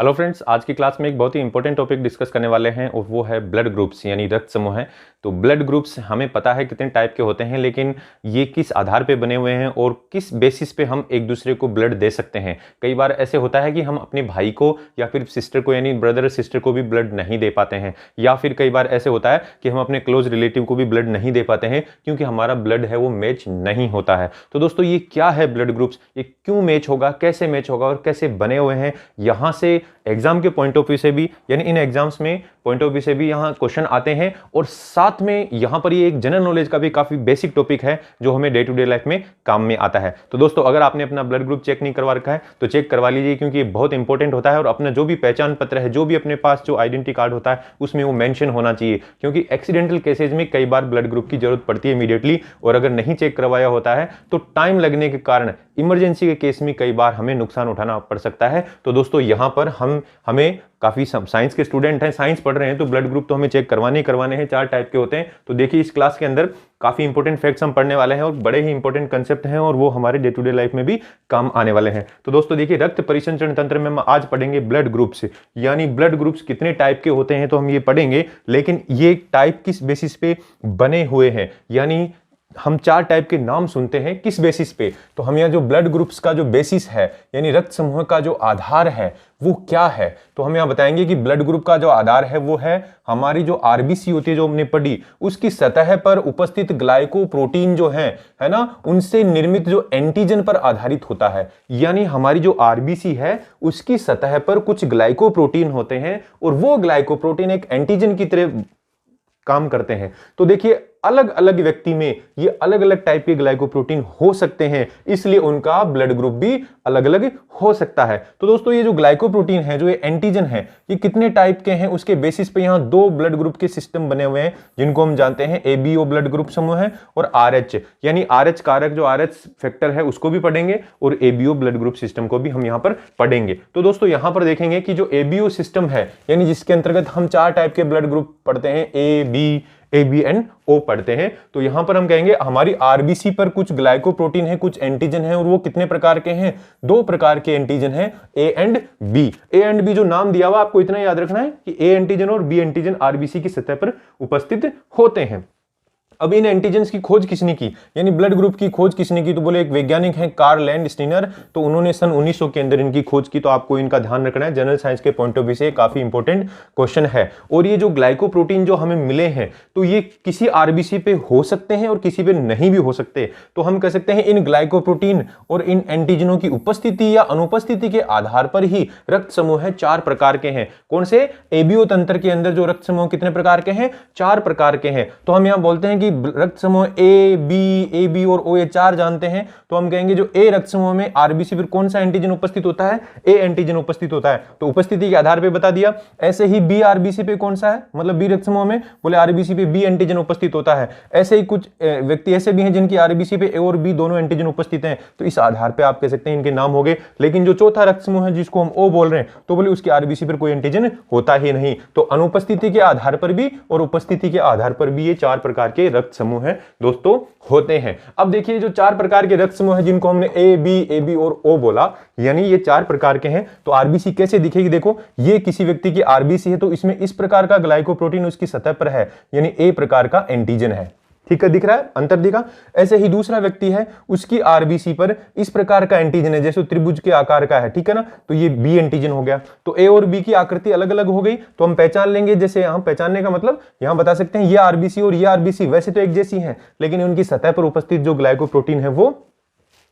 Hello friends, आज की class में एक बहुत ही इंपॉर्टेंट टॉपिक डिस्कस करने वाले हैं और वो है ब्लड ग्रुप्स यानी रक्त समूह है। तो ब्लड ग्रुप्स हमें पता है कितने टाइप के होते हैं, लेकिन ये किस आधार पे बने हुए हैं और किस बेसिस पे हम एक दूसरे को ब्लड दे सकते हैं। कई बार ऐसे होता है कि हम अपने भाई को या फिर सिस्टर को यानी ब्रदर सिस्टर को भी ब्लड नहीं दे पाते हैं, या फिर कई बार ऐसे होता है कि हम अपने क्लोज रिलेटिव को भी ब्लड नहीं दे पाते हैं क्योंकि हमारा ब्लड है वो मैच नहीं होता है। तो दोस्तों, ये क्या है ब्लड ग्रुप्स, ये क्यों मैच होगा, कैसे मैच होगा और कैसे बने हुए हैं, यहाँ से एग्जाम के पॉइंट ऑफ व्यू से भी यानी इन एग्जाम्स में पॉइंट ऑफ व्यू से भी यहाँ क्वेश्चन आते हैं, और साथ में यहाँ पर ये एक जनरल नॉलेज का भी काफी बेसिक टॉपिक है जो हमें डे टू डे लाइफ में काम में आता है। तो दोस्तों, अगर आपने अपना ब्लड ग्रुप चेक नहीं करवा रखा है तो चेक करवा लीजिए, क्योंकि ये बहुत इंपॉर्टेंट होता है। और अपना जो भी पहचान पत्र है, जो भी अपने पास जो आइडेंटिटी कार्ड होता है, उसमें वो मेंशन होना चाहिए, क्योंकि एक्सीडेंटल केसेज में कई बार ब्लड ग्रुप की जरूरत पड़ती है इमीडिएटली, और अगर नहीं चेक करवाया होता है तो टाइम लगने के कारण इमरजेंसी के केस में कई बार हमें नुकसान उठाना पड़ सकता है। तो दोस्तों, यहां पर हमें काफी साइंस के स्टूडेंट हैं, साइंस पढ़ रहे हैं, तो ब्लड ग्रुप तो हमें चेक करवाने हैं। 4 टाइप के होते हैं। तो देखिए, इस क्लास के अंदर काफी इंपॉर्टेंट फैक्ट्स हम पढ़ने वाले हैं और बड़े ही इंपॉर्टेंट कंसेप्ट हैं, और वो हमारे डे टू डे लाइफ में भी काम आने वाले हैं। तो दोस्तों देखिए, रक्त परिसंचरण तंत्र में हम आज पढ़ेंगे ब्लड ग्रुप्स, यानी ब्लड ग्रुप्स कितने टाइप के होते हैं तो हम ये पढ़ेंगे, लेकिन ये टाइप किस बेसिस पे बने हुए हैं, यानी हम 4 टाइप के नाम सुनते हैं किस बेसिस पे। तो हम यहाँ जो ब्लड ग्रुप्स का जो बेसिस है यानी रक्त समूह का जो आधार है वो क्या है, तो हम यहाँ बताएंगे कि ब्लड ग्रुप का जो आधार है वो है हमारी जो आरबीसी होती है, जो हमने पढ़ी, उसकी सतह पर उपस्थित ग्लाइकोप्रोटीन जो है ना, उनसे निर्मित जो एंटीजन पर आधारित होता है। यानी हमारी जो आरबीसी है उसकी सतह पर कुछ ग्लाइकोप्रोटीन होते हैं और वो ग्लाइकोप्रोटीन एक एंटीजन की तरह काम करते हैं। तो देखिए, अलग अलग व्यक्ति में ये अलग अलग टाइप के ग्लाइकोप्रोटीन हो सकते हैं, इसलिए उनका ब्लड ग्रुप भी अलग अलग हो सकता है। तो दोस्तों, ये जो ग्लाइकोप्रोटीन है, जो ये एंटीजन है, ये कितने टाइप के हैं उसके बेसिस पे यहाँ 2 ब्लड ग्रुप के सिस्टम बने हुए हैं, जिनको हम जानते हैं एबीओ ब्लड ग्रुप समूह है और आरएच, यानी आरएच कारक जो आरएच फैक्टर है उसको भी पढ़ेंगे और एबीओ ब्लड ग्रुप सिस्टम को भी हम यहाँ पर पढ़ेंगे। तो दोस्तों, यहाँ पर देखेंगे कि जो एबीओ सिस्टम है, यानी जिसके अंतर्गत हम 4 टाइप के ब्लड ग्रुप पढ़ते हैं, ए बी एंड ओ पढ़ते हैं, तो यहां पर हम कहेंगे हमारी आरबीसी पर कुछ ग्लाइकोप्रोटीन है, कुछ एंटीजन है, और वो कितने प्रकार के हैं? 2 प्रकार के एंटीजन हैं, A and B. A and B जो नाम दिया हुआ आपको इतना याद रखना है कि ए एंटीजन और बी एंटीजन आरबीसी की सतह पर उपस्थित होते हैं। अब इन एंटीजेंस की खोज किसने की, यानी ब्लड ग्रुप की खोज किसने की? तो बोले एक वैज्ञानिक हैं कार्ल लैंडस्टीनर, तो उन्होंने सन 1900 के अंदर इनकी खोज की। तो आपको इनका ध्यान रखना है, जनरल साइंस के पॉइंट ऑफ व्यू से काफी इंपॉर्टेंट क्वेश्चन है। और ये जो ग्लाइकोप्रोटीन जो हमें मिले हैं, तो ये किसी आरबीसी पे हो सकते हैं और किसी पे नहीं भी हो सकते। तो हम कह सकते हैं इन ग्लाइकोप्रोटीन और इन एंटीजनों की उपस्थिति या अनुपस्थिति के आधार पर ही रक्त समूह 4 प्रकार के हैं। कौन से? एबीओ तंत्र के अंदर जो रक्त समूह कितने प्रकार के हैं? 4 प्रकार के हैं। तो हम यहां बोलते हैं कि रक्त समूह ए बी और ओ, ये 4 जानते हैं। तो हम कहेंगे जो ए रक्त समूह में आरबीसी पर कौन सा एंटीजन उपस्थित होता है? ए एंटीजन उपस्थित होता है, तो उपस्थिति के आधार पे बता दिया। ऐसे ही बी आरबीसी पे कौन सा है, मतलब बी रक्त समूह में बोले आरबीसी पे बी एंटीजन उपस्थित होता है। ऐसे ही कुछ व्यक्ति ऐसे भी हैं जिनकी आरबीसी पे ए और बी दोनों एंटीजन उपस्थित हैं, तो इस आधार पे आप कह सकते हैं इनके नाम हो गए। लेकिन जो चौथा रक्त समूह है जिसको हम ओ बोल रहे हैं, तो बोले उसकी आरबीसी पर कोई एंटीजन होता ही नहीं। तो अनुपस्थिति के आधार पर भी और उपस्थिति के आधार पर भी ये 4 प्रकार के रक्त समूह दोस्तों होते हैं। अब देखिए, जो 4 प्रकार के रक्त समूह हैं जिनको हमने ए बी और ओ बोला, यानी ये 4 प्रकार के हैं। तो आरबीसी कैसे दिखेगी? देखो, ये किसी व्यक्ति की आरबीसी है तो इसमें इस प्रकार का ग्लाइकोप्रोटीन उसकी सतह पर है, यानी ए प्रकार का एंटीजन है। ठीक है, दिख रहा है, अंतर दिखा। ऐसे ही दूसरा व्यक्ति है, उसकी आरबीसी पर इस प्रकार का एंटीजन है, जैसे त्रिभुज के आकार का है, ठीक है ना, तो ये बी एंटीजन हो गया। तो ए और बी की आकृति अलग अलग हो गई, तो हम पहचान लेंगे। जैसे यहां पहचानने का मतलब यहां बता सकते हैं ये आरबीसी और ये आरबीसी वैसे तो एक जैसी हैं, लेकिन उनकी सतह पर उपस्थित जो ग्लाइकोप्रोटीन है वो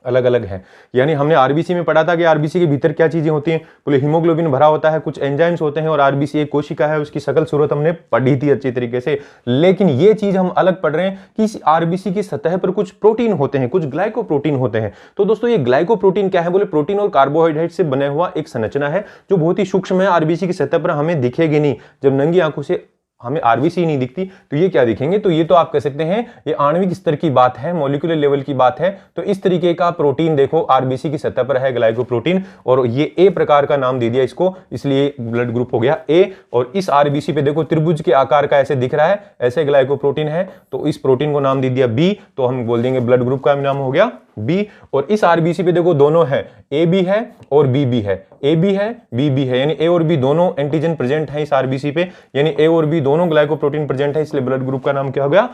अलग अलग है। यानी हमने आरबीसी में पढ़ा था कि आरबीसी के भीतर क्या चीजें होती हैं, बोले हीमोग्लोबिन भरा होता है, कुछ एंजाइम्स होते हैं, और आरबीसी एक कोशिका है, उसकी शकल सूरत हमने पढ़ी थी अच्छी तरीके से। लेकिन ये चीज हम अलग पढ़ रहे हैं कि इस आरबीसी की सतह पर कुछ प्रोटीन होते हैं, कुछ ग्लाइकोप्रोटीन होते हैं। तो दोस्तों, ये ग्लाइकोप्रोटीन क्या है? बोले प्रोटीन और कार्बोहाइड्रेट से बने हुआ एक संरचना है जो बहुत ही सूक्ष्म है, आरबीसी की सतह पर हमें दिखेगी नहीं। जब नंगी आंखों से हमें आरबीसी नहीं दिखती तो ये क्या दिखेंगे? तो ये तो आप कह सकते हैं ये आणविक स्तर की बात है, मॉलिक्यूलर लेवल की बात है। तो इस तरीके का प्रोटीन देखो आरबीसी की सतह पर है, ग्लाइकोप्रोटीन, और ये ए प्रकार का नाम दे दिया इसको, इसलिए ब्लड ग्रुप हो गया ए। और इस आरबीसी पे देखो त्रिभुज के आकार का ऐसे दिख रहा है, ऐसे ग्लाइकोप्रोटीन है, तो इस प्रोटीन को नाम दे दिया बी, तो हम बोल देंगे ब्लड ग्रुप का नाम हो गया बी, और इस आरबीसी पे देखो दोनों है, ए बी है और बी बी है, ए बी है बी बी है, यानी ए और बी दोनों एंटीजन प्रेजेंट है इस आरबीसी पे, यानी ए और बी दोनों ग्लाइकोप्रोटीन प्रेजेंट है, इसलिए ब्लड ग्रुप का नाम क्या हो गया,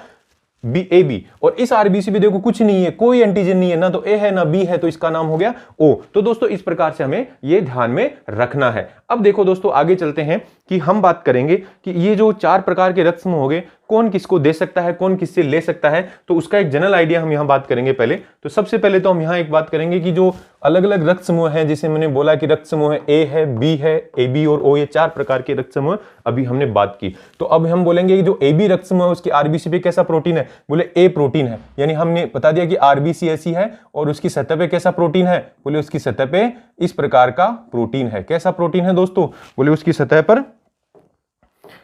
बी ए बी। और इस आरबीसी पे देखो कुछ नहीं है, कोई एंटीजन नहीं है, ना तो ए है ना बी है, तो इसका नाम हो गया ओ। तो दोस्तों इस प्रकार से हमें ये ध्यान में रखना है। अब देखो दोस्तों आगे चलते हैं कि हम बात करेंगे कि ये जो 4 प्रकार के रक्त समूह हो गए, कौन किसको दे सकता है, कौन किससे ले सकता है, तो उसका एक जनरल आइडिया हम यहां बात करेंगे पहले। तो सबसे पहले तो हम यहां एक बात करेंगे कि जो अलग अलग रक्त समूह हैं, जिसे मैंने बोला कि रक्त समूह है ए है, बी है, ए बी और ओ, ये 4 प्रकार के रक्त समूह अभी हमने बात की। तो अब हम बोलेंगे कि जो ए बी रक्त समूह है उसकी आरबीसी पे कैसा प्रोटीन है, बोले ए प्रोटीन है, यानी हमने बता दिया कि आरबीसी ऐसी है और उसकी सतह पे कैसा प्रोटीन है, बोले उसकी सतह पे इस प्रकार का प्रोटीन है। कैसा प्रोटीन है दोस्तों, बोले उसकी सतह पर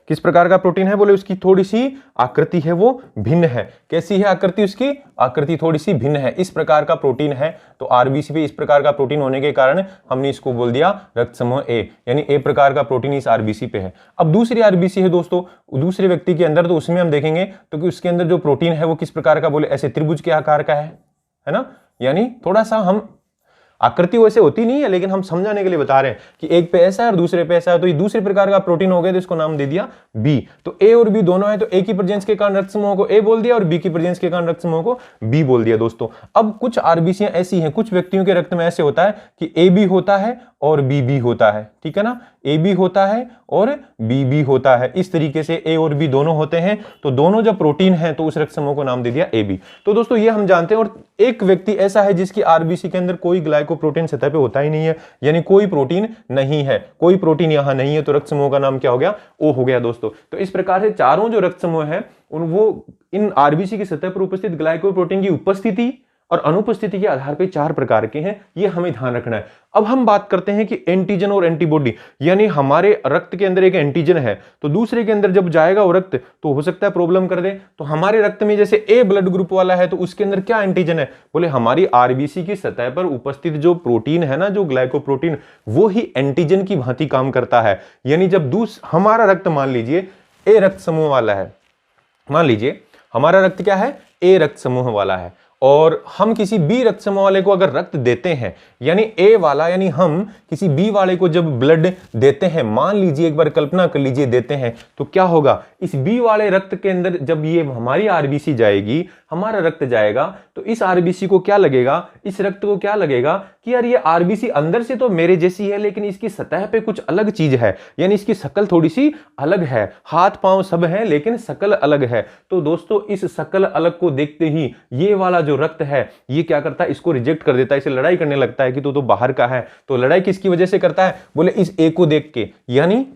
किस प्रकार का प्रोटीन है, बोले उसकी थोड़ी सी आकृति है वो भिन्न है। कैसी है आकृति, उसकी आकृति थोड़ी सी भिन्न है, इस प्रकार का प्रोटीन है। तो आरबीसी पे इस प्रकार का प्रोटीन होने के कारण हमने इसको बोल दिया रक्त समूह ए, यानी ए प्रकार का प्रोटीन इस आरबीसी पे है। अब दूसरी आरबीसी है दोस्तों दूसरे व्यक्ति के अंदर, तो उसमें हम देखेंगे तो कि उसके अंदर जो प्रोटीन है वो किस प्रकार का, बोले ऐसे त्रिभुज के आकार का है ना, यानी थोड़ा सा हम आकृति वैसे होती नहीं है, लेकिन हम समझाने के लिए बता रहे हैं कि एक पे ऐसा है और दूसरे पे ऐसा है, तो ये दूसरे प्रकार का प्रोटीन हो गया, तो इसको नाम दे दिया बी। तो ए और बी दोनों है, तो ए की प्रेजेंस के कारण रक्त समूह को ए बोल दिया और बी की प्रेजेंस के कारण रक्त समूह को बी बोल दिया दोस्तों। अब कुछ आरबीसी ऐसी हैं, कुछ व्यक्तियों के रक्त में ऐसे होता है कि ए बी होता है और बी बी होता है, ठीक है ना, ए बी होता है और बी बी होता है, इस तरीके से ए और बी दोनों होते हैं। तो दोनों जब प्रोटीन है तो उस रक्त समूह को नाम दे दिया ए बी। तो दोस्तों ये हम जानते हैं। और एक व्यक्ति ऐसा है जिसकी आरबीसी के अंदर कोई ग्लाइकोप्रोटीन सतह पे होता ही नहीं है, यानी कोई प्रोटीन नहीं है, कोई प्रोटीन यहां नहीं है, तो रक्त समूह का नाम क्या हो गया, ओ हो गया दोस्तों। तो इस प्रकार से चारों जो रक्त समूह है वो इन आरबीसी की सतह पर उपस्थित ग्लाइकोप्रोटीन की उपस्थिति और अनुपस्थिति के आधार पर 4 प्रकार के हैं, ये हमें ध्यान रखना है। अब हम बात करते हैं कि एंटीजन और एंटीबॉडी, यानी हमारे रक्त के अंदर एक एंटीजन है तो दूसरे के अंदर जब जाएगा वो रक्त तो हो सकता है प्रॉब्लम कर दे। तो हमारे रक्त में जैसे ए ब्लड ग्रुप वाला है तो उसके अंदर क्या एंटीजन है, बोले हमारी आरबीसी की सतह पर उपस्थित जो प्रोटीन है ना, जो ग्लाइकोप्रोटीन, वो ही एंटीजन की भांति काम करता है। यानी जब हमारा रक्त मान लीजिए ए रक्त समूह वाला है, मान लीजिए हमारा रक्त क्या है, ए रक्त समूह वाला है, और हम किसी बी रक्त समूह वाले को अगर रक्त देते हैं, यानी ए वाला, यानी हम किसी बी वाले को जब ब्लड देते हैं, मान लीजिए एक बार कल्पना कर लीजिए देते हैं, तो क्या होगा, इस बी वाले रक्त के अंदर जब ये हमारी आरबीसी जाएगी, हमारा रक्त जाएगा, तो इस आरबीसी को क्या लगेगा, इस रक्त को क्या लगेगा कि यार ये आरबीसी अंदर से तो मेरे जैसी है, लेकिन इसकी सतह पे कुछ अलग चीज है, यानी इसकी शक्ल थोड़ी सी अलग है, हाथ पांव सब है लेकिन शक्ल अलग है। तो दोस्तों इस शक्ल अलग को देखते ही ये वाला जो रक्त है ये क्या करता है, इसको रिजेक्ट कर देता है, इसे लड़ाई करने लगता है कि तो बाहर का है। तो लड़ाई किसकी वजह से करता है, बोले इस ए को देख के, यानी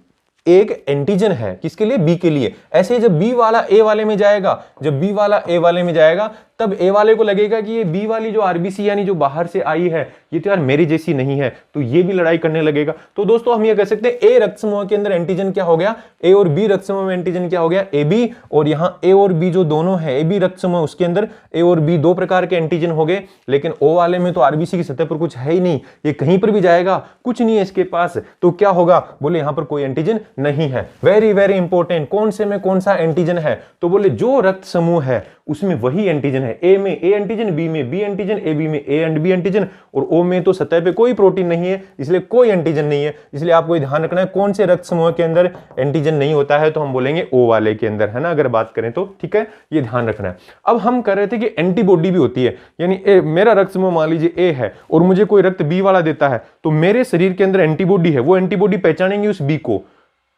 एक एंटीजन है किसके लिए, बी के लिए। ऐसे जब बी वाला ए वाले में जाएगा, जब बी वाला ए वाले में जाएगा, तब ए वाले को लगेगा कि ये बी वाली जो आरबीसी यानी जो बाहर से आई है ये तो यार मेरी जैसी नहीं है, तो ये भी लड़ाई करने लगेगा। तो दोस्तों हम ये कह सकते हैं ए रक्त समूह के अंदर एंटीजन क्या हो गया, ए और बी रक्त समूह में एंटीजन क्या हो गया, ए बी, और यहां ए और बी जो दोनों है, ए बी रक्त समूह, उसके अंदर ए और बी 2 प्रकार के एंटीजन हो गए। लेकिन ओ वाले में तो आरबीसी की सतह पर कुछ है ही नहीं, ये कहीं पर भी जाएगा कुछ नहीं है इसके पास, तो क्या होगा, बोले यहां पर कोई एंटीजन नहीं है। वेरी वेरी इंपॉर्टेंट, कौन से में कौन सा एंटीजन है, तो बोले जो रक्त समूह है उसमें वही एंटीजन है। ए में ए एंटीजन, बी में बी एंटीजन, ए बी में ए एंड बी एंटीजन, और ओ में तो सतह पे कोई प्रोटीन नहीं है, इसलिए कोई एंटीजन नहीं है। इसलिए आपको ध्यान रखना है कौन से रक्त समूह के अंदर एंटीजन नहीं होता है, तो हम बोलेंगे ओ वाले के अंदर, है ना, अगर बात करें तो, ठीक है, ये ध्यान रखना है। अब हम कह रहे थे कि एंटीबॉडी भी होती है, यानी मेरा रक्त समूह मान लीजिए ए है और मुझे कोई रक्त बी वाला देता है, तो मेरे शरीर के अंदर एंटीबॉडी है, वो एंटीबॉडी पहचानेंगे उस बी को,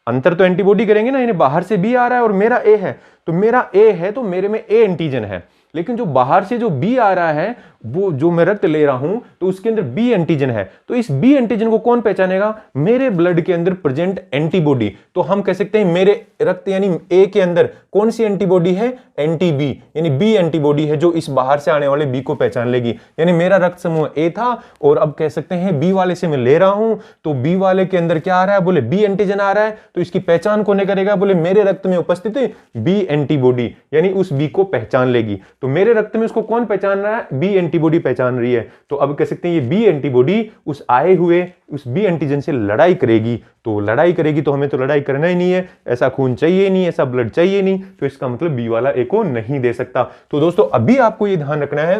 अंतर तो एंटीबॉडी करेंगे ना, यानी बाहर से बी आ रहा है और मेरा ए है, तो मेरा ए है तो मेरे में ए एंटीजन है, लेकिन जो बाहर से जो बी आ रहा है वो जो मैं रक्त ले रहा हूं तो उसके अंदर बी एंटीजन है। तो इस बी एंटीजन को कौन पहचानेगा, मेरे ब्लड के अंदर प्रेजेंट एंटीबॉडी। तो हम कह सकते हैं मेरे रक्त यानी ए के अंदर कौन सी एंटीबॉडी है, एंटी बी, यानी बी एंटीबॉडी है जो इस बाहर से आने वाले बी को पहचान लेगी। यानी मेरा रक्त समूह ए था और अब कह सकते हैं बी वाले से मैं ले रहा हूं, तो बी वाले के अंदर क्या आ रहा है, बोले बी एंटीजन आ रहा है, तो इसकी पहचान कौन करेगा, बोले मेरे रक्त में उपस्थित बी एंटीबॉडी, यानी उस बी को पहचान लेगी। तो मेरे रक्त में उसको कौन पहचान रहा है, बी एंटीबॉडी पहचान रही है। तो अब कह सकते हैं ये बी एंटीबॉडी उस आए हुए उस बी एंटीजन से लड़ाई करेगी। तो लड़ाई करेगी तो हमें तो लड़ाई करना ही नहीं है, ऐसा खून चाहिए नहीं, ऐसा ब्लड चाहिए नहीं, तो इसका मतलब बी वाला ए को नहीं दे सकता। तो दोस्तों अभी आपको ये ध्यान रखना है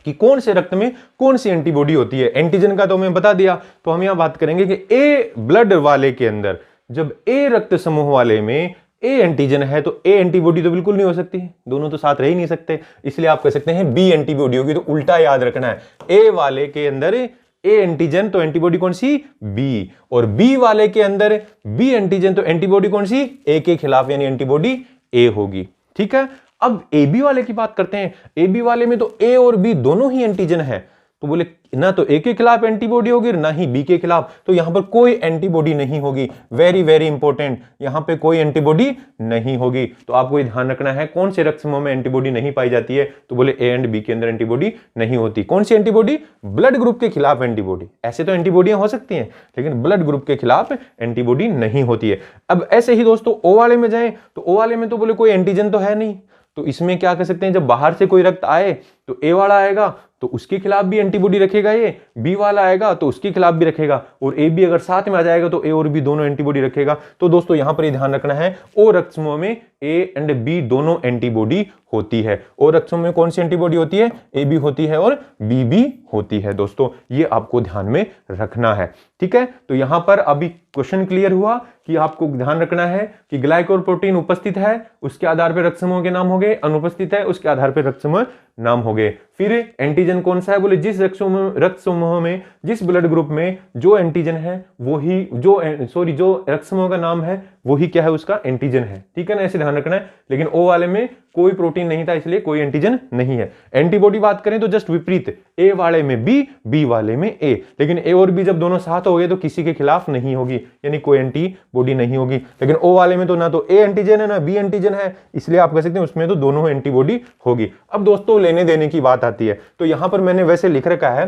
कि कौन से रक्त में कौन सी एंटीबॉडी होती है। एंटीजन का तो मैं बता दिया, तो हम यहां बात करेंगे कि ए ब्लड वाले के अंदर, जब ए रक्त समूह वाले में ए एंटीजन है तो ए एंटीबॉडी तो बिल्कुल नहीं हो सकती, दोनों तो साथ रह ही नहीं सकते, इसलिए आप कह सकते हैं बी एंटीबॉडी होगी। तो उल्टा याद रखना है, ए वाले के अंदर ए एंटीजन तो एंटीबॉडी कौन सी, बी, और बी वाले के अंदर बी एंटीजन तो एंटीबॉडी कौन सी, ए के खिलाफ, यानी एंटीबॉडी ए होगी। ठीक है, अब ए बी वाले की बात करते हैं। ए बी वाले में तो ए और बी दोनों ही एंटीजन है, तो बोले ना तो ए के खिलाफ एंटीबॉडी होगी ना ही बी के खिलाफ, तो यहां पर कोई एंटीबॉडी नहीं होगी। वेरी वेरी इंपॉर्टेंट, यहां पे कोई एंटीबॉडी नहीं होगी। तो आपको ये ध्यान रखना है कौन से रक्त समूह में एंटीबॉडी नहीं पाई जाती है, तो बोले ए एंड बी के अंदर एंटीबॉडी नहीं होती। कौन सी एंटीबॉडी, ब्लड ग्रुप के खिलाफ एंटीबॉडी। ऐसे तो एंटीबॉडियां हो सकती हैं लेकिन ब्लड ग्रुप के खिलाफ एंटीबॉडी नहीं होती है। अब ऐसे ही दोस्तों ओ वाले में जाए तो ओ वाले में तो बोले कोई एंटीजन तो है नहीं, तो इसमें क्या कर सकते हैं, जब बाहर से कोई रक्त आए तो ए वाला आएगा तो उसके खिलाफ भी एंटीबॉडी रखेगा, ये बी वाला आएगा तो उसके खिलाफ भी रखेगा, और ए बी अगर साथ में आ जाएगा तो ए और बी दोनों एंटीबॉडी रखेगा। तो दोस्तों यहां पर ये ध्यान रखना है, ओ रक्त समूह में ए एंड बी दोनों एंटीबॉडी होती है। ओ रक्त समूह में कौन सी एंटीबॉडी होती है, ए बी होती है और बी भी होती है। दोस्तों ये आपको ध्यान में रखना है। ठीक है, तो यहां पर अभी क्वेश्चन क्लियर हुआ कि आपको ध्यान रखना है कि ग्लाइकोप्रोटीन उपस्थित है उसके आधार पर रक्त समूह के नाम हो गए, अनुपस्थित है उसके आधार पर रक्त समूह नाम हो गए। फिर एंटीजन कौन सा है, बोले जिस रक्त समूह में, जिस ब्लड ग्रुप में जो एंटीजन है वही जो रक्त समूह का नाम है वही क्या है, उसका एंटीजन है। ठीक है ना, ऐसे ध्यान रखना है। लेकिन ओ वाले में कोई प्रोटीन नहीं था इसलिए कोई एंटीजन नहीं है। एंटीबॉडी बात करें तो जस्ट विपरीत, ए वाले में बी, बी वाले में ए, लेकिन ए और बी जब दोनों साथ हो गए तो किसी के खिलाफ नहीं होगी, यानी कोई एंटीबॉडी नहीं होगी। लेकिन ओ वाले में तो ना तो ए एंटीजन है ना बी एंटीजन है, इसलिए आप कह सकते हैं उसमें तो दोनों एंटीबॉडी होगी। अब दोस्तों लेने देने की बात आती है, तो यहां पर मैंने वैसे लिख रखा है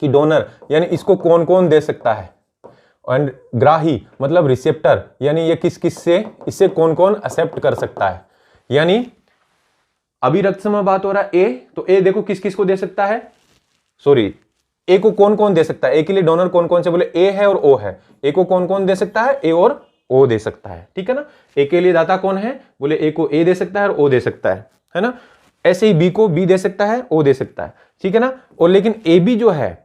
कि डोनर यानी इसको कौन कौन दे सकता है, एंड ग्राही मतलब रिसेप्टर यानी ये किस किस से, इससे कौन कौन एक्सेप्ट कर सकता है। यानी अभी रक्त समूह बात हो रहा है ए, तो ए देखो किस किस को दे सकता है, सॉरी ए को कौन कौन दे सकता है, ए के लिए डोनर कौन कौन से, बोले ए है और ओ है। ए को कौन कौन दे सकता है, ए और ओ दे सकता है। ठीक है ना, ए के लिए दाता कौन है, बोले ए को ए दे सकता है और ओ दे सकता है ना। ऐसे ही बी को बी दे सकता है, ओ दे सकता है। ठीक है ना, और लेकिन ए बी जो है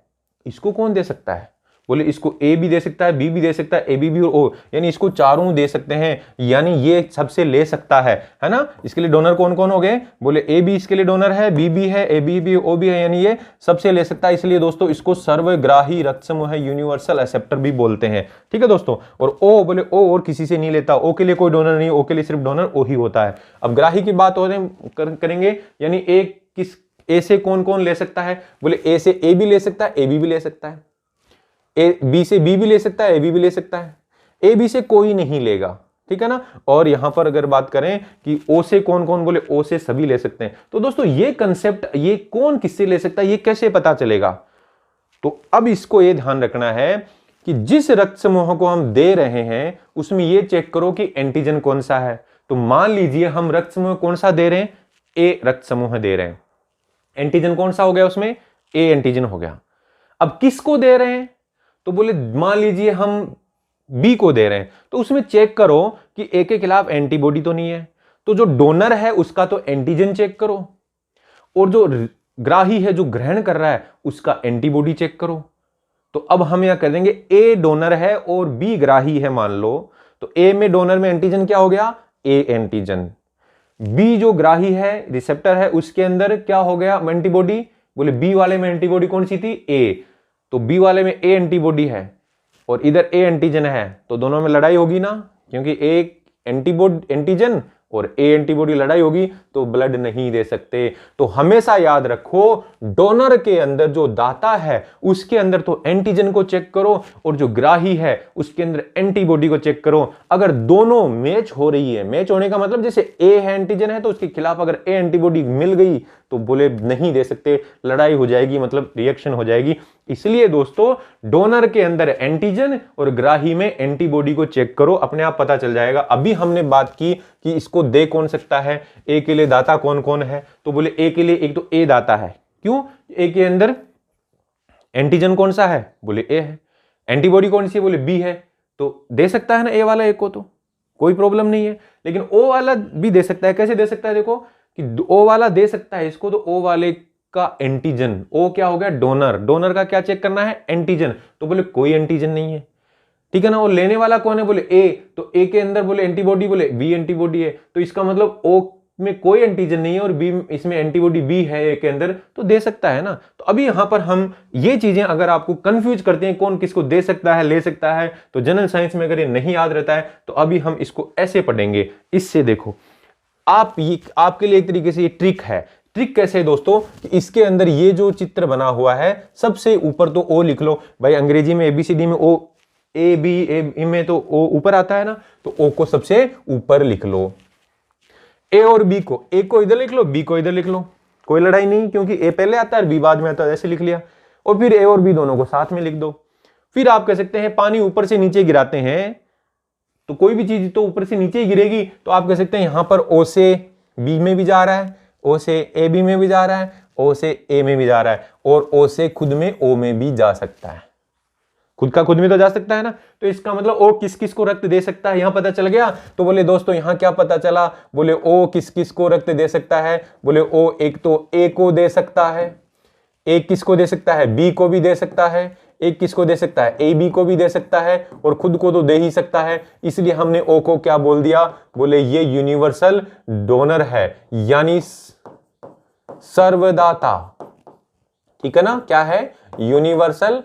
इसको कौन दे सकता है, बोले इसको ए भी दे सकता है, बी भी दे सकता है, ए बी और ओ, यानी इसको चारों दे सकते हैं, यानी ये सबसे ले सकता है ना। इसके लिए डोनर कौन कौन हो गए, बोले ए बी इसके लिए डोनर है, बी भी है, ए बी भी, ओ भी है, यानी ये सबसे ले सकता है। इसलिए दोस्तों इसको सर्वग्राही रक्त समूह है, यूनिवर्सल एक्सेप्टर भी बोलते हैं। ठीक है दोस्तों, और ओ बोले ओ और किसी से नहीं लेता, ओ के लिए कोई डोनर नहीं, ओ के लिए सिर्फ डोनर ओ ही होता है। अब ग्राही की बात करेंगे, यानी ए से कौन कौन ले सकता है, बोले ए से ए भी ले सकता है, ए बी भी ले सकता है, ए बी से बी भी ले सकता है, ए बी भी ले सकता है, ए बी से कोई नहीं लेगा। ठीक है ना, और यहां पर अगर बात करें कि ओ से कौन कौन, बोले ओ से सभी ले सकते हैं। तो दोस्तों ये कंसेप्ट, ये कौन किससे ले सकता है, ये कैसे पता चलेगा, तो अब इसको ये ध्यान रखना है कि जिस रक्त समूह को हम दे रहे हैं उसमें ये चेक करो कि एंटीजन कौन सा है। तो मान लीजिए हम रक्त समूह कौन सा दे रहे हैं, ए रक्त समूह दे रहे हैं, एंटीजन कौन सा हो गया उसमें, ए एंटीजन हो गया। अब किसको दे रहे हैं, तो बोले मान लीजिए हम बी को दे रहे हैं, तो उसमें चेक करो कि ए के खिलाफ एंटीबॉडी तो नहीं है, तो जो डोनर है उसका तो एंटीजन चेक करो, और जो ग्राही है जो ग्रहण कर रहा है उसका एंटीबॉडी चेक करो। तो अब हम यह कह देंगे ए डोनर है और बी ग्राही है मान लो, तो ए में डोनर में एंटीजन क्या हो गया, ए एंटीजन। बी जो ग्राही है रिसेप्टर है उसके अंदर क्या हो गया, एंटीबॉडी, बोले बी वाले में एंटीबॉडी कौन सी थी, ए, तो बी वाले में ए एंटीबॉडी है और इधर ए एंटीजन है, तो दोनों में लड़ाई होगी ना, क्योंकि ए एंटीजन और ए एंटीबॉडी लड़ाई होगी तो ब्लड नहीं दे सकते। तो हमेशा याद रखो डोनर के अंदर जो दाता है उसके अंदर तो एंटीजन को चेक करो और जो ग्राही है उसके अंदर एंटीबॉडी को चेक करो। अगर दोनों मैच हो रही है, मैच होने का मतलब जैसे ए है एंटीजन है तो उसके खिलाफ अगर ए एंटीबॉडी मिल गई तो बोले नहीं दे सकते, लड़ाई हो जाएगी, मतलब रिएक्शन हो जाएगी। इसलिए दोस्तों डोनर के अंदर एंटीजन और ग्राही में एंटीबॉडी को चेक करो, अपने आप पता चल जाएगा। अभी हमने बात की कि इसको दे कौन सकता है, ए के लिए दाता कौन कौन है, तो बोले ए के लिए एक तो ए दाता है, क्यों, ए के अंदर एंटीजन कौन सा है, बोले ए है, एंटीबॉडी कौन सी है, बोले बी है, तो दे सकता है ना ए वाला ए को, तो कोई प्रॉब्लम नहीं है। लेकिन ओ वाला भी दे सकता है, कैसे दे सकता है, देखो कि ओ वाला दे सकता है इसको, तो ओ वाले का एंटीजन, ओ क्या हो गया डोनर, डोनर का क्या चेक करना है एंटीजन, तो बोले कोई एंटीजन नहीं है, ठीक है ना। और लेने वाला कौन है, बोले ए, तो ए के अंदर बोले एंटीबॉडी, बोले बी एंटीबॉडी है, तो इसका मतलब ओ में कोई एंटीजन नहीं है और बी इसमें एंटीबॉडी बी है ए के अंदर, तो दे सकता है ना। तो अभी यहां पर हम ये चीजें अगर आपको कंफ्यूज करते हैं कौन किसको दे सकता है ले सकता है, तो जनरल साइंस में अगर ये नहीं याद रहता है तो अभी हम इसको ऐसे पढ़ेंगे। इससे देखो आप ये आपके लिए एक तरीके से ये ट्रिक है। ट्रिक कैसे है दोस्तों कि इसके अंदर ये जो चित्र बना हुआ है सबसे ऊपर तो ओ लिख लो भाई, अंग्रेजी में एबीसीडी में ओ ए बी ए में तो ओ ऊपर आता है ना, तो ओ को सबसे ऊपर लिख लो। ए और बी को, ए को इधर लिख लो बी को इधर लिख लो, कोई लड़ाई नहीं, क्योंकि ए पहले आता है बी बाद में आता है, ऐसे लिख लिया। और फिर ए और बी दोनों को साथ में लिख दो। फिर आप कह सकते हैं पानी ऊपर से नीचे गिराते हैं तो कोई भी चीज तो ऊपर से नीचे ही गिरेगी, तो आप कह सकते हैं यहां पर ओ से बी में भी जा रहा है, ओ से ए बी में भी जा रहा है, ओ से ए में भी जा रहा है, और ओ से खुद में ओ में भी जा सकता है, खुद का खुद में तो जा सकता है ना। तो इसका मतलब ओ किस किस को रक्त दे सकता है यहां पता चल गया। तो बोले दोस्तों यहां क्या पता चला, बोले ओ किस किस को रक्त दे सकता है, बोले ओ एक तो ए को दे सकता है, एक किसको दे सकता है बी को भी दे सकता है, एक किसको दे सकता है ए बी को भी दे सकता है, और खुद को तो दे ही सकता है। इसलिए हमने ओ को क्या बोल दिया, बोले ये यूनिवर्सल डोनर है, यानी सर्वदाता, ठीक है ना, क्या है यूनिवर्सल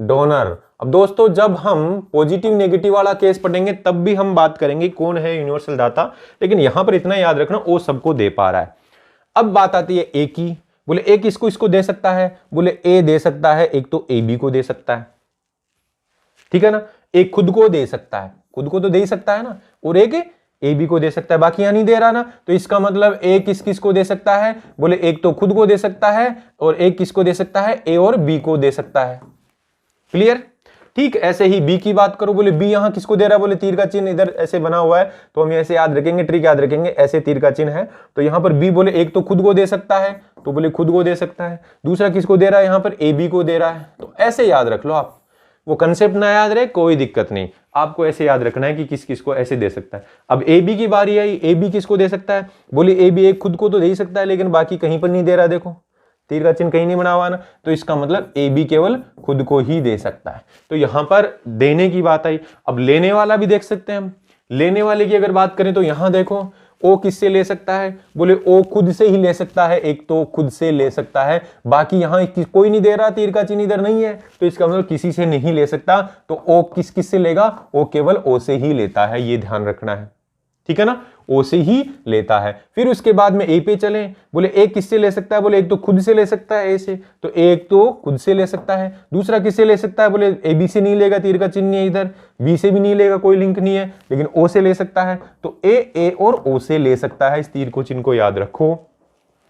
डोनर। अब दोस्तों जब हम पॉजिटिव नेगेटिव वाला केस पढ़ेंगे तब भी हम बात करेंगे कौन है यूनिवर्सल दाता, लेकिन यहां पर इतना याद रखना ओ सबको दे पा रहा है। अब बात आती है ए की, बोले ए किसको इसको दे सकता है, बोले ए दे सकता है एक तो ए बी को दे सकता है, ठीक है ना, एक खुद को दे सकता है, खुद को तो दे ही सकता है ना, और एक ए बी को दे सकता है, बाकी यहां नहीं दे रहा ना। तो इसका मतलब ए किस किस को दे सकता है, बोले एक तो खुद को दे सकता है और एक किसको दे सकता है, ए और बी को दे सकता है। क्लियर, ठीक। ऐसे ही बी की बात करो, बोले बी यहां किसको दे रहा है, बोले तीर का चिन्ह इधर ऐसे बना हुआ है, तो हम ऐसे याद रखेंगे, ट्रिक याद रखेंगे, ऐसे तीर का चिन्ह है, तो यहां पर बी बोले एक तो खुद को दे सकता है, तो बोले खुद को दे सकता है, दूसरा किसको दे रहा है, यहां पर ए बी को दे रहा है, तो ऐसे याद रख लो आप। वो कंसेप्ट ना याद रहे कोई दिक्कत नहीं, आपको ऐसे याद रखना है कि किस किस को ऐसे दे सकता है। अब ए बी की बारी आई, ए बी किसको दे सकता है, बोले ए बी एक खुद को तो दे ही सकता है, लेकिन बाकी कहीं पर नहीं दे रहा, देखो तीर का चिन्ह कहीं नहीं बना हुआ ना, तो इसका मतलब ए बी केवल खुद को ही दे सकता है। तो यहां पर देने की बात आई। अब लेने वाला भी देख सकते हैं हम, लेने वाले की अगर बात करें तो यहां देखो ओ किससे ले सकता है, बोले ओ खुद से ही ले सकता है, एक तो खुद से ले सकता है, बाकी यहां कोई नहीं दे रहा, तीर का चिन्ह इधर नहीं है, तो इसका मतलब किसी से नहीं ले सकता। तो ओ किस किस से लेगा, ओ केवल ओ से ही लेता है, ये ध्यान रखना है, ठीक है ना, ओ से ही लेता है। फिर उसके बाद में ए पे चले, बोले ए किससे ले सकता है, बोले एक तो खुद से ले सकता है ए से, तो एक तो खुद से ले सकता है, दूसरा किससे ले सकता है, बोले ए बी से नहीं लेगा, तीर का चिन्ह नहीं है इधर, बी से भी नहीं लेगा, कोई लिंक नहीं है, लेकिन ओ से ले सकता है, तो ए और ओ से ले सकता है, इस तीर को चिन्ह को याद रखो।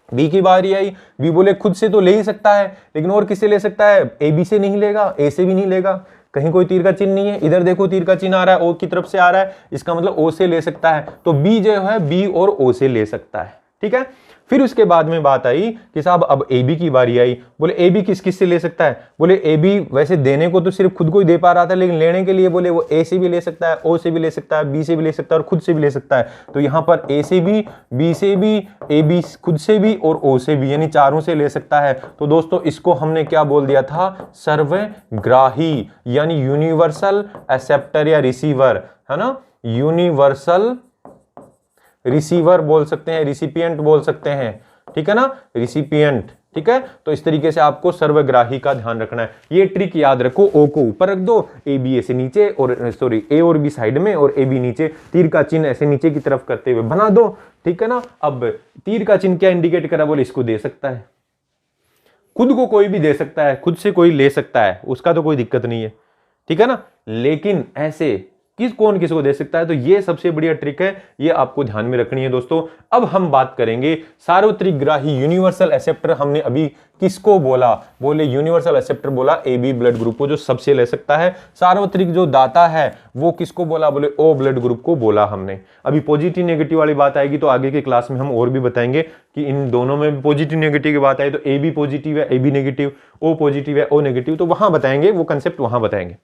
बी की बारी आई, बी बोले खुद से तो ले ही सकता है, लेकिन और किससे ले सकता है, ए बी से नहीं लेगा, ए से भी नहीं लेगा, कहीं कोई तीर का चिन्ह नहीं है, इधर देखो तीर का चिन्ह आ रहा है, ओ की तरफ से आ रहा है, इसका मतलब ओ से ले सकता है, तो बी जो है बी और ओ से ले सकता है, ठीक है। फिर उसके बाद में बात आई कि साहब अब ए बी की बारी आई, बोले ए बी किस किस से ले सकता है, बोले ए बी वैसे देने को तो सिर्फ खुद को ही दे पा रहा था, लेकिन लेने के लिए बोले वो ए से भी ले सकता है, ओ से भी ले सकता है, बी से भी ले सकता है और खुद से भी ले सकता है। तो यहाँ पर ए से भी, बी से भी, ए बी खुद से भी और ओ से भी, यानी चारों से ले सकता है। तो दोस्तों इसको हमने क्या बोल दिया था, सर्वग्राही, यानी यूनिवर्सल एक्सेप्टर या रिसीवर, है ना, यूनिवर्सल रिसीवर बोल सकते हैं, रिसिपिएंट बोल सकते हैं, ठीक है ना, रिसिपिएंट, ठीक है। तो इस तरीके से आपको सर्वग्राही का ध्यान रखना है। ये ट्रिक याद रखो, ओ को ऊपर रख दो, ए बी ऐसे नीचे, और सॉरी ए और बी साइड में और ए बी नीचे, तीर का चिन्ह ऐसे नीचे की तरफ करते हुए बना दो, ठीक है ना। अब तीर का चिन्ह क्या इंडिकेट करा, बोले इसको दे सकता है, खुद को कोई भी दे सकता है, खुद से कोई ले सकता है, उसका तो कोई दिक्कत नहीं है, ठीक है ना, लेकिन ऐसे कौन किसको दे सकता है। तो ये सबसे बढ़िया ट्रिक है, ये आपको ध्यान में रखनी है दोस्तों। अब हम बात करेंगे सार्वत्रिक ग्राही यूनिवर्सल एक्सेप्टर, हमने अभी किसको बोला, बोले यूनिवर्सल एक्सेप्टर बोला ए बी ब्लड ग्रुप को, जो सबसे ले सकता है। सार्वत्रिक जो दाता है वो किसको बोला, बोले ओ ब्लड ग्रुप को बोला हमने। अभी पॉजिटिव नेगेटिव वाली बात आएगी तो आगे के क्लास में हम और भी बताएंगे कि इन दोनों में पॉजिटिव नेगेटिव की बात आई तो ए बी पॉजिटिव है, A B negative, O positive है, ओ नेगेटिव, तो वहां बताएंगे, वो कंसेप्ट वहां बताएंगे।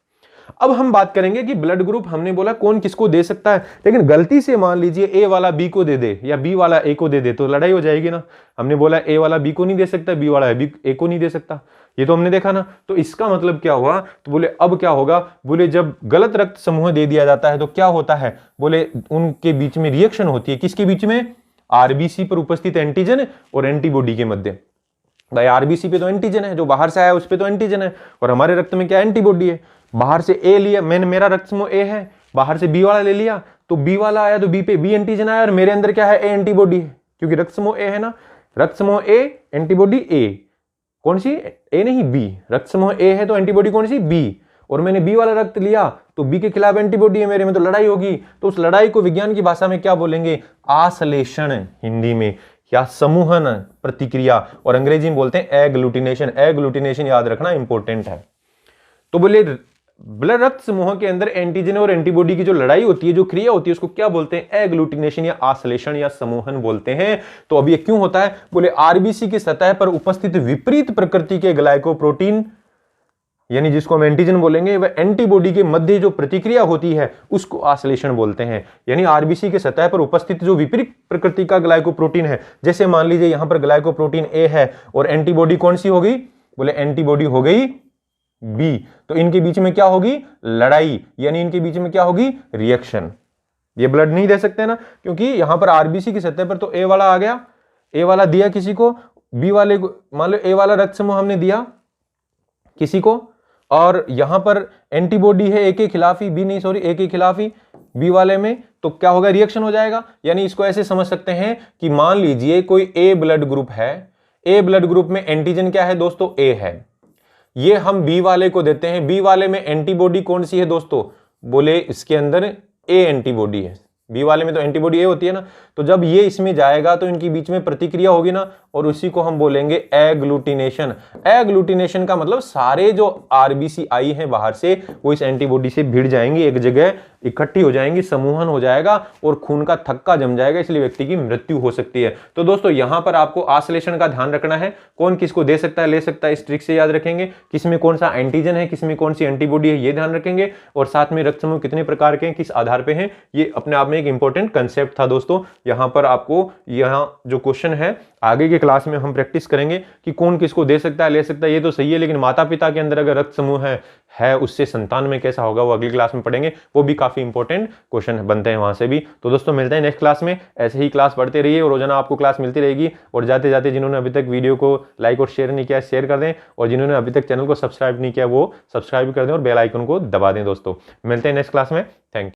अब हम बात करेंगे कि ब्लड ग्रुप हमने बोला कौन किसको दे सकता है, लेकिन गलती से मान लीजिए ए वाला बी को दे दे या बी वाला ए को दे दे तो लड़ाई हो जाएगी ना। हमने बोला ए वाला बी को नहीं दे सकता, बी वाला ए को नहीं दे सकता, ये तो हमने देखा ना। तो इसका मतलब क्या हुआ, तो बोले अब क्या होगा, बोले जब गलत रक्त समूह दे दिया जाता है तो क्या होता है, बोले उनके बीच में रिएक्शन होती है। किसके बीच में, आरबीसी पर उपस्थित एंटीजन और एंटीबॉडी के मध्य। भाई आरबीसी पे तो एंटीजन है, जो बाहर से आया उस पे तो एंटीजन है, और हमारे रक्त में क्या एंटीबॉडी है। बाहर से ए लिया मैंने, मेरा रक्त समूह ए है, बाहर से बी वाला ले लिया तो बी वाला आया तो बी पे बी एंटीजन आया, और मेरे अंदर क्या है, ए एंटीबॉडी है, क्योंकि रक्त समूह ए है ना। रक्त समूह ए, एंटीबॉडी ए, कौन सी, ए नहीं बी। रक्त समूह ए है तो एंटीबॉडी कौन सी, बी, और मैंने बी वाला रक्त लिया तो बी के खिलाफ एंटीबॉडी है मेरे में, तो लड़ाई होगी। तो उस लड़ाई को विज्ञान की भाषा में क्या बोलेंगे, आश्लेषण हिंदी में, या समूहन प्रतिक्रिया, और अंग्रेजी में बोलते हैं एग्लूटिनेशन। एग्लूटिनेशन याद रखना इंपॉर्टेंट है। तो बोले ब्लड रक्त समूह के अंदर एंटीजन और एंटीबॉडी की जो लड़ाई होती है, जो क्रिया होती है, उसको क्या बोलते हैं, एग्लूटिनेशन या आश्लेषण या समूहन बोलते हैं। तो अब ये क्यों होता है, बोले आरबीसी की सतह पर उपस्थित विपरीत प्रकृति के ग्लाइकोप्रोटीन, यानी जिसको हम एंटीजन बोलेंगे, वह एंटीबॉडी के मध्य जो प्रतिक्रिया होती है उसको आश्लेषण बोलते हैं। यानी आरबीसी के सतह पर उपस्थित जो विपरीत प्रकृति का ग्लाइकोप्रोटीन है, जैसे मान लीजिए यहां पर ग्लाइकोप्रोटीन ए है और एंटीबॉडी कौन सी हो गई, बोले एंटीबॉडी हो गई बी, तो इनके बीच में क्या होगी, लड़ाई, यानी इनके बीच में क्या होगी, रिएक्शन। ये ब्लड नहीं दे सकते ना, क्योंकि यहां पर आरबीसी की सतह पर तो ए वाला आ गया, ए वाला दिया किसी को, बी वाले को, मान लो ए वाला रक्त समूह हमने दिया किसी को, और यहां पर एंटीबॉडी है ए के खिलाफ ही, बी नहीं सॉरी ए के खिलाफ ही बी वाले में, तो क्या होगा, रिएक्शन हो जाएगा। यानी इसको ऐसे समझ सकते हैं कि मान लीजिए कोई ए ब्लड ग्रुप है, ए ब्लड ग्रुप में एंटीजन क्या है दोस्तों, ए है, ये हम बी वाले को देते हैं, बी वाले में एंटीबॉडी कौन सी है दोस्तों, बोले इसके अंदर ए एंटीबॉडी है, बी वाले में तो एंटीबॉडी ए होती है ना। तो जब ये इसमें जाएगा तो इनके बीच में प्रतिक्रिया होगी ना, और उसी को हम बोलेंगे एग्लूटिनेशन। एग्लूटिनेशन का मतलब सारे जो आरबीसी आई हैं बाहर से, वो इस एंटीबॉडी से भिड़ जाएंगी, एक जगह इकट्ठी हो जाएंगी, समूहन हो जाएगा और खून का थक्का जम जाएगा, इसलिए व्यक्ति की मृत्यु हो सकती है। तो दोस्तों यहां पर आपको आश्लेषण का ध्यान रखना है, कौन किसको दे सकता है, ले सकता है, इस ट्रिक से याद रखेंगे। किसमें कौन सा एंटीजन है, किसमें कौन सी एंटीबॉडी है, ये ध्यान रखेंगे, और साथ में रक्त समूह कितने प्रकार के हैं, किस आधार पे हैं, ये अपने आप में एक इंपॉर्टेंट कंसेप्ट था दोस्तों। यहां पर आपको यहां जो क्वेश्चन है आगे के क्लास में हम प्रैक्टिस करेंगे कि कौन किसको दे सकता है, ले सकता है, ये तो सही है, लेकिन माता पिता के अंदर अगर रक्त समूह है उससे संतान में कैसा होगा, वो अगली क्लास में पढ़ेंगे, वो भी काफी इंपॉर्टेंट क्वेश्चन बनते हैं वहां से भी। तो दोस्तों मिलते हैं नेक्स्ट क्लास में, ऐसे ही क्लास पढ़ते रहिए और रोजाना आपको क्लास मिलती रहेगी। और जाते जाते जिन्होंने अभी तक वीडियो को लाइक और शेयर नहीं किया, शेयर कर दें, और जिन्होंने अभी तक चैनल को सब्सक्राइब नहीं किया वो सब्सक्राइब कर दें और बेल आइकन को दबा दें। दोस्तों मिलते हैं नेक्स्ट क्लास में, थैंक यू।